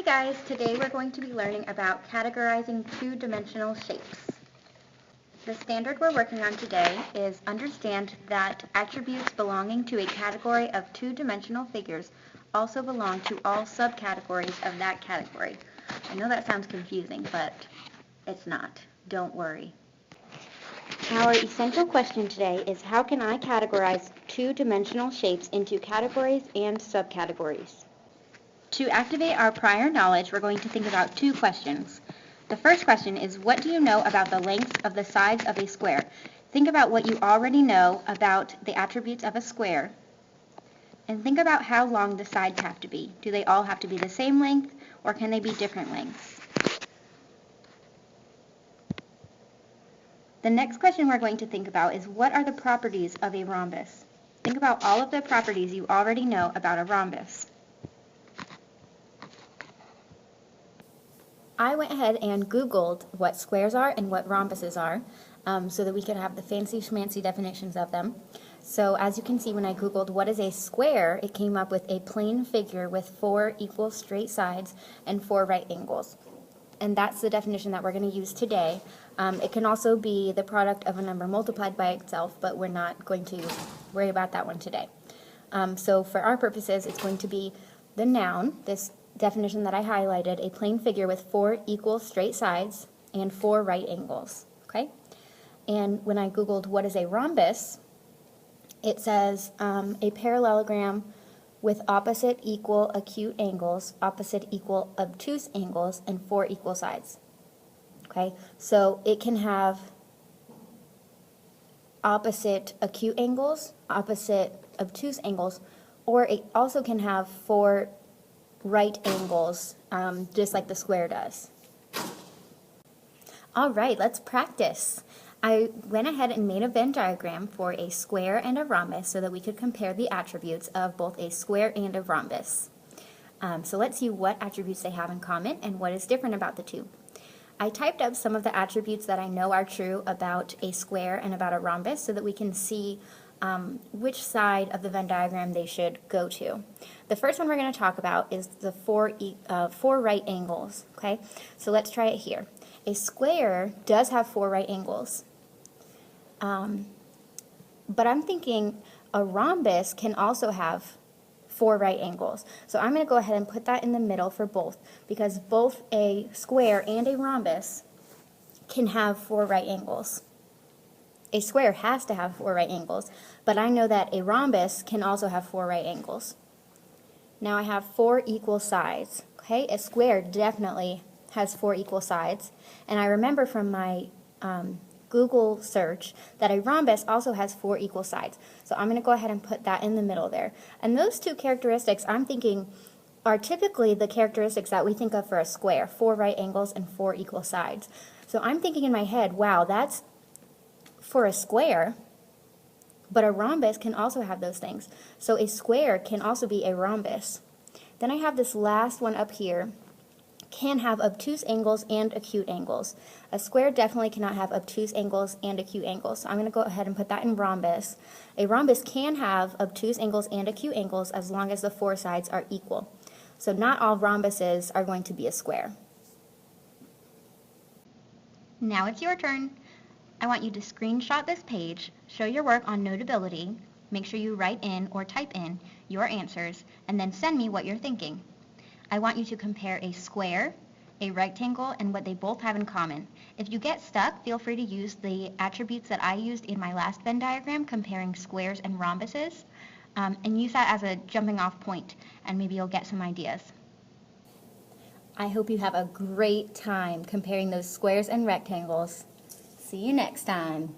Hey guys, today we're going to be learning about categorizing two-dimensional shapes. The standard we're working on today is understand that attributes belonging to a category of two-dimensional figures also belong to all subcategories of that category. I know that sounds confusing, but it's not. Don't worry. Our essential question today is how can I categorize two-dimensional shapes into categories and subcategories? To activate our prior knowledge, we're going to think about two questions. The first question is, what do you know about the lengths of the sides of a square? Think about what you already know about the attributes of a square, and think about how long the sides have to be. Do they all have to be the same length, or can they be different lengths? The next question we're going to think about is, what are the properties of a rhombus? Think about all of the properties you already know about a rhombus. I went ahead and Googled what squares are and what rhombuses are so that we could have the fancy schmancy definitions of them. So as you can see, when I Googled what is a square, it came up with a plane figure with 4 equal straight sides and 4 right angles. And that's the definition that we're going to use today. It can also be the product of a number multiplied by itself, but we're not going to worry about that one today. So for our purposes, it's going to be the noun, this definition that I highlighted, a plane figure with 4 equal straight sides and 4 right angles, okay? And when I Googled what is a rhombus, it says a parallelogram with opposite equal acute angles, opposite equal obtuse angles, and 4 equal sides, okay? So it can have opposite acute angles, opposite obtuse angles, or it also can have 4 right angles, just like the square does. All right, let's practice. I went ahead and made a Venn diagram for a square and a rhombus so that we could compare the attributes of both a square and a rhombus. So let's see what attributes they have in common and what is different about the two. I typed up some of the attributes that I know are true about a square and about a rhombus so that we can see which side of the Venn diagram they should go to. The first one we're going to talk about is the 4 right angles, okay? So let's try it here. A square does have 4 right angles, but I'm thinking a rhombus can also have 4 right angles. So I'm going to go ahead and put that in the middle for both, because both a square and a rhombus can have 4 right angles. A square has to have 4 right angles, but I know that a rhombus can also have 4 right angles. Now I have 4 equal sides, okay? A square definitely has 4 equal sides, and I remember from my Google search that a rhombus also has 4 equal sides. So I'm going to go ahead and put that in the middle there. And those two characteristics, I'm thinking, are typically the characteristics that we think of for a square, 4 right angles and 4 equal sides. So I'm thinking in my head, wow, that's for a square, but a rhombus can also have those things. So a square can also be a rhombus. Then I have this last one up here, can have obtuse angles and acute angles. A square definitely cannot have obtuse angles and acute angles. So I'm going to go ahead and put that in rhombus. A rhombus can have obtuse angles and acute angles as long as the 4 sides are equal. So not all rhombuses are going to be a square. Now it's your turn. I want you to screenshot this page, show your work on Notability, make sure you write in or type in your answers, and then send me what you're thinking. I want you to compare a square, a rectangle, and what they both have in common. If you get stuck, feel free to use the attributes that I used in my last Venn diagram comparing squares and rhombuses, and use that as a jumping off point, and maybe you'll get some ideas. I hope you have a great time comparing those squares and rectangles. See you next time.